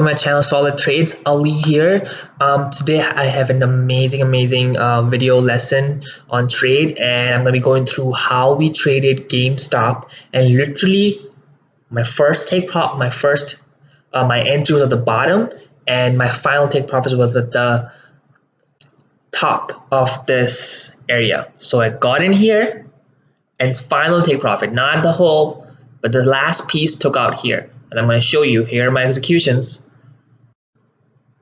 my channel, Solid Trades. Ali here. Today I have an amazing video lesson on trade, and I'm gonna be going through how we traded GameStop. And literally, my first take prop, my entry was at the bottom, and my final take profit was at the top of this area. So I got in here, and final take profit, not the whole, but the last piece took out here. And I'm going to show you, here are my executions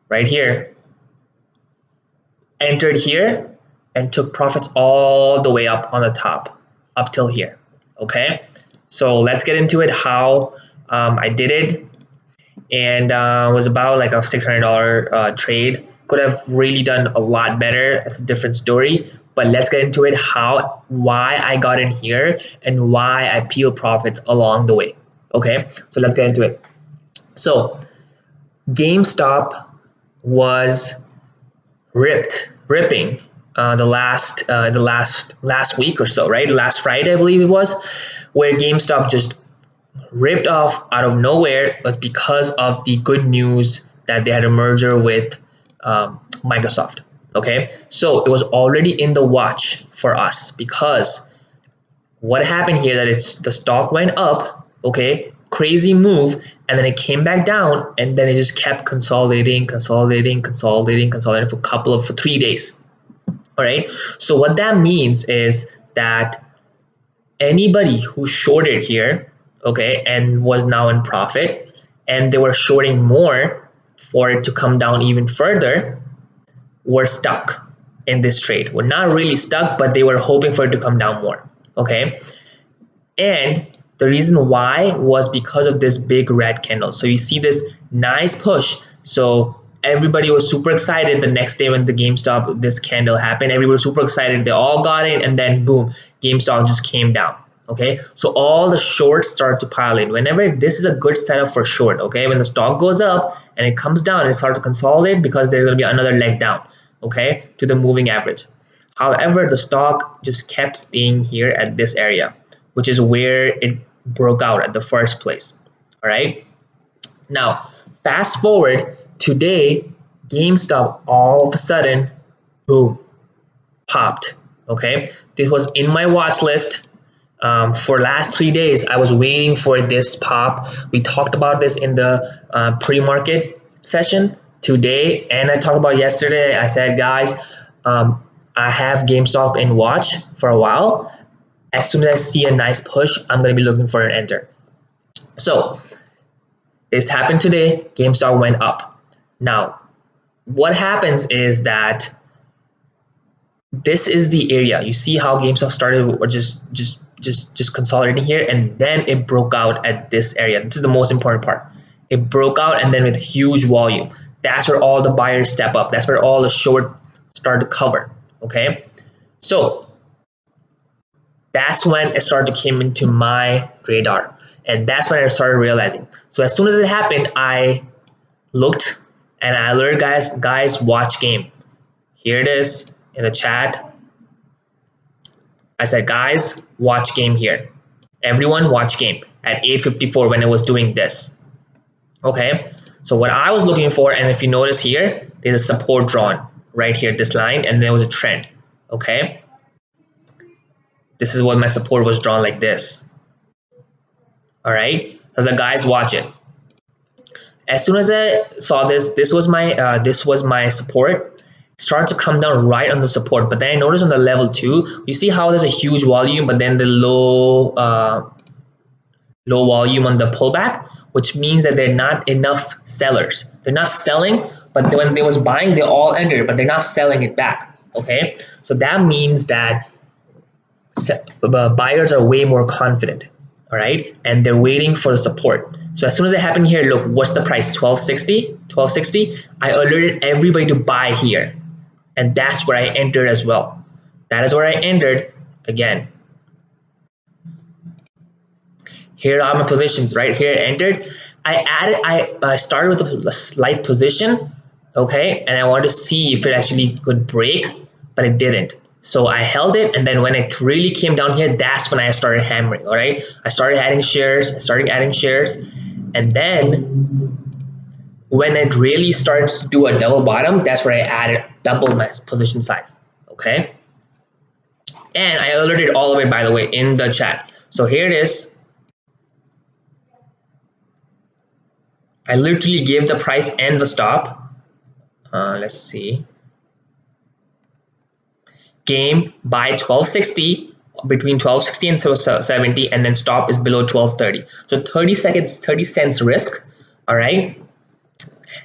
right here. Entered here and took profits all the way up on the top, up till here. Okay, so let's get into it, how I did it. And was about like a $600 trade. Could have really done a lot better. That's a different story. But let's get into it, why I got in here and why I peeled profits along the way. Okay, so let's get into it. So GameStop was ripping the last week or so, right? Last Friday, I believe it was, where GameStop just ripped off out of nowhere, but because of the good news that they had a merger with Microsoft. Okay, so it was already in the watch for us, because what happened here, that the stock went up, okay, crazy move, and then it came back down, and then it just kept consolidating for 3 days. All right, so what that means is that anybody who shorted here, okay, and was now in profit, and they were shorting more for it to come down even further, were stuck in this trade. We're not really stuck, but they were hoping for it to come down more. Okay, and the reason why was because of this big red candle. So you see this nice push. So everybody was super excited the next day when the GameStop, this candle happened. Everybody was super excited. They all got in, and then boom, GameStop just came down. Okay, so all the shorts start to pile in. Whenever this is a good setup for short, okay, when the stock goes up and it comes down, it starts to consolidate because there's going to be another leg down, okay, to the moving average. However, the stock just kept staying here at this area, which is where it broke out at the first place. All right, now fast forward today, GameStop all of a sudden, boom, popped. Okay, this was in my watch list. For last 3 days, I was waiting for this pop. We talked about this in the pre-market session today, and I talked about yesterday. I said, guys, I have GameStop in watch for a while. As soon as I see a nice push, I'm going to be looking for an enter. So this happened today. GameStop went up. Now, what happens is that this is the area. You see how GameStop started, or just consolidating here, and then it broke out at this area. This is the most important part. It broke out, and then with huge volume. That's where all the buyers step up. That's where all the short start to cover. Okay, so that's when it started to came into my radar, and that's when I started realizing. So as soon as it happened, I looked and I alerted guys, watch game. Here it is in the chat. I said, guys, watch game here. Everyone watch game at 8:54 when it was doing this. Okay, so what I was looking for, and if you notice here, there's a support drawn right here, this line, and there was a trend. Okay, this is what my support was drawn, like this. All right, so the guys watch it. As soon as I saw this was my support. Start to come down right on the support, but then I noticed on the level 2, you see how there's a huge volume, but then the low volume on the pullback, which means that they're not enough sellers. They're not selling, but when they was buying, they all entered, but they're not selling it back. Okay, so that means that buyers are way more confident. All right, and they're waiting for the support. So as soon as it happened here, look, what's the price? 1260. I alerted everybody to buy here, and that's where I entered as well. That is where I entered again. Here are my positions. Right here, I entered. I started with a slight position, okay, and I wanted to see if it actually could break, but it didn't. So I held it, and then when it really came down here, that's when I started hammering. All right, I started adding shares, and then When it really starts to do a double bottom, that's where I added double my position size. Okay, and I alerted all of it, by the way, in the chat. So here it is. I literally gave the price and the stop. Let's see. Game by 1260, between 1260 and 1270, and then stop is below 1230. So 30 seconds, 30 cents risk. All right.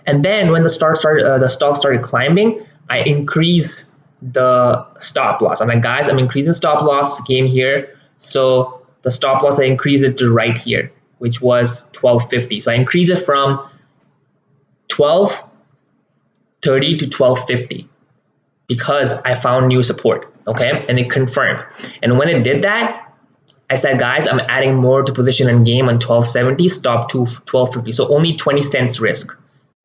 And then when the stock started climbing, I increase the stop loss. I'm like, guys, I'm increasing stop loss game here. So the stop loss, I increase it to right here, which was 1250. So I increase it from 1230 to 1250 because I found new support. Okay, and it confirmed. And when it did that, I said, guys, I'm adding more to position and game on 1270, stop to 1250. So only 20 cents risk.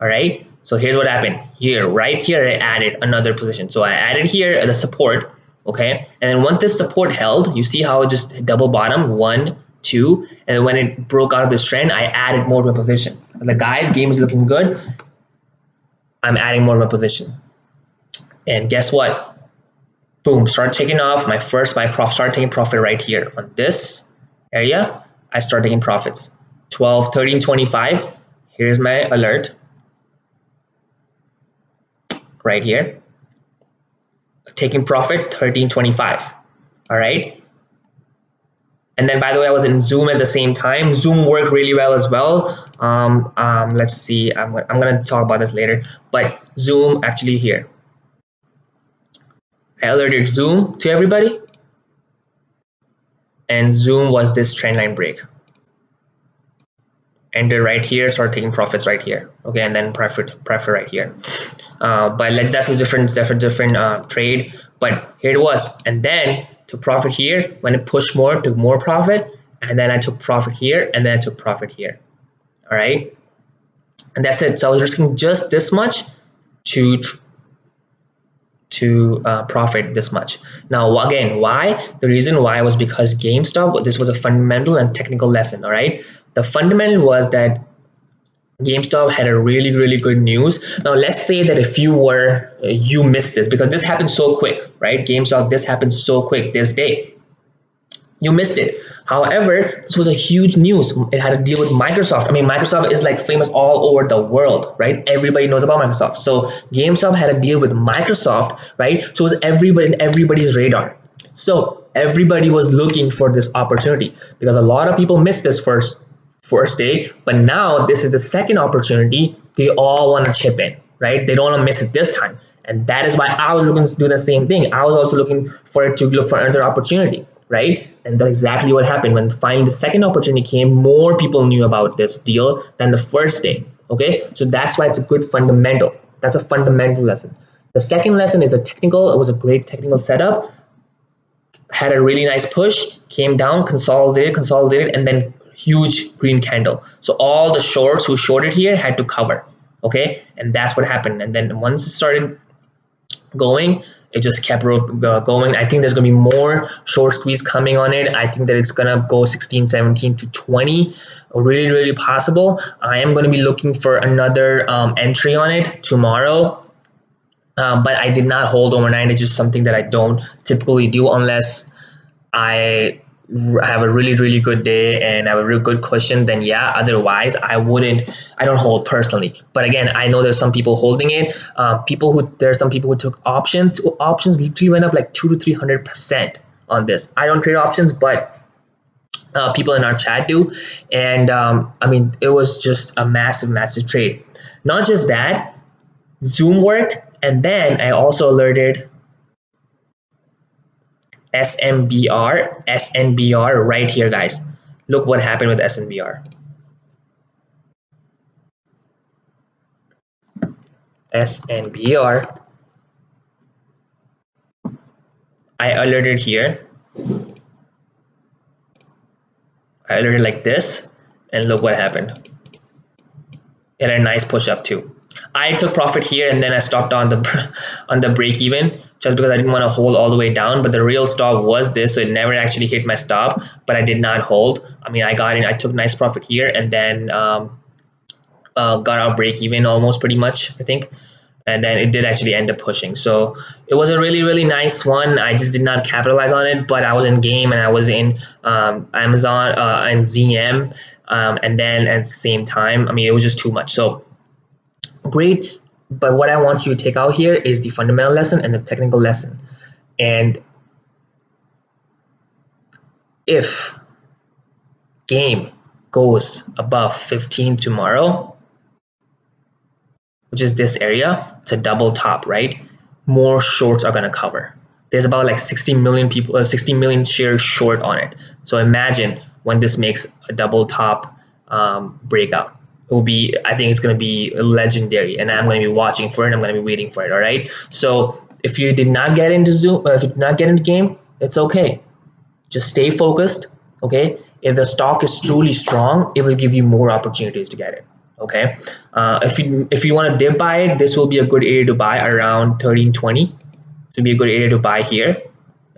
All right. So here's what happened here, right here. I added another position. So I added here the support. Okay. And then once this support held, you see how it just double bottom, 1, 2. And then when it broke out of this trend, I added more to my position. The guys, game is looking good. I'm adding more to my position. And guess what? Boom, start taking off. Start taking profit right here on this area. I start taking profits. 12, 13, 25. Here's my alert right here. Taking profit 13.25. All right. And then, by the way, I was in Zoom at the same time. Zoom worked really well as well. Let's see. I'm going to talk about this later. But Zoom actually here. I alerted Zoom to everybody. And Zoom was this trend line break. Enter right here, start taking profits right here. Okay, and then profit right here. But that's a different trade. But here it was, and then to profit here when it pushed more, took more profit, and then I took profit here, and then I took profit here. All right, and that's it. So I was risking just this much to profit this much. Now again, why? The reason why was because GameStop, this was a fundamental and technical lesson. All right, the fundamental was that GameStop had a really good news. Now let's say that if you missed this, because this happened so quick, right? GameStop, this happened so quick this day. You missed it. However, this was a huge news. It had to deal with Microsoft. I mean, Microsoft is like famous all over the world, right? Everybody knows about Microsoft. So GameStop had to deal with Microsoft, right? So it was everybody's radar. So everybody was looking for this opportunity because a lot of people missed this first day, but now this is the second opportunity. They all want to chip in, right? They don't want to miss it this time. And that is why I was looking to do the same thing. I was also looking for it to look for another opportunity, right? And that's exactly what happened. When finally the second opportunity came, more people knew about this deal than the first day. Okay, so that's why it's a good fundamental. That's a fundamental lesson. The second lesson is a technical. It was a great technical setup. Had a really nice push, came down, consolidated, and then huge green candle. So all the shorts who shorted here had to cover. Okay, and that's what happened. And then once it started going, it just kept going. I think there's going to be more short squeeze coming on it. I think that it's going to go 16, 17 to 20. Really possible. I am going to be looking for another entry on it tomorrow. But I did not hold overnight. It's just something that I don't typically do unless I have a really good day and have a real good cushion. Then yeah, otherwise I don't hold personally. But again, I know there's some people holding it. There are some people who took options. Options literally went up like 200 to 300% on this. I don't trade options, but people in our chat do. And I mean, it was just a massive trade. Not just that, Zoom worked, and then I also alerted SNBR right here, guys. Look what happened with SNBR. SNBR. I alerted here. I alerted like this, and look what happened. It had a nice push up too. I took profit here, and then I stopped on the break even just because I didn't want to hold all the way down. But the real stop was this, so it never actually hit my stop. But I did not hold. I mean, I got in. I took nice profit here, and then got our break even almost pretty much, I think. And then it did actually end up pushing. So it was a really, really nice one. I just did not capitalize on it, but I was in game and I was in Amazon and ZM. And then at the same time, I mean, it was just too much. So great. But what I want you to take out here is the fundamental lesson and the technical lesson. And if game goes above 15 tomorrow, which is this area, it's a double top, right? More shorts are going to cover. There's about like 60 million people, 60 million shares short on it. So imagine when this makes a double top breakout. It will be, I think it's going to be legendary, and I'm going to be watching for it. I'm going to be waiting for it. All right. So if you did not get into Zoom, if you did not get into game, it's okay. Just stay focused. Okay. If the stock is truly strong, it will give you more opportunities to get it. Okay. If you want to dip buy it, this will be a good area to buy around 1320. To be a good area to buy here.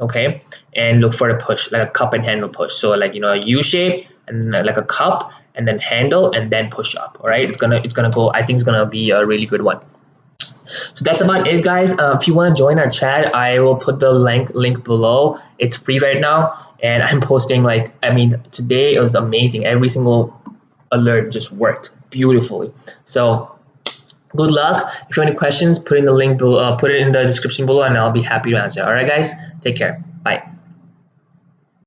Okay. And look for a push, like a cup and handle push. So like, you know, a U shape and like a cup and then handle and then push up. All right. It's gonna go. I think it's gonna be a really good one. So that's about it, guys. If you want to join our chat, I will put the link below. It's free right now, and I'm posting, like, I mean, today it was amazing. Every single alert just worked beautifully. So good luck. If you have any questions, put in the link below, put it in the description below, and I'll be happy to answer. All right, guys, take care. Bye.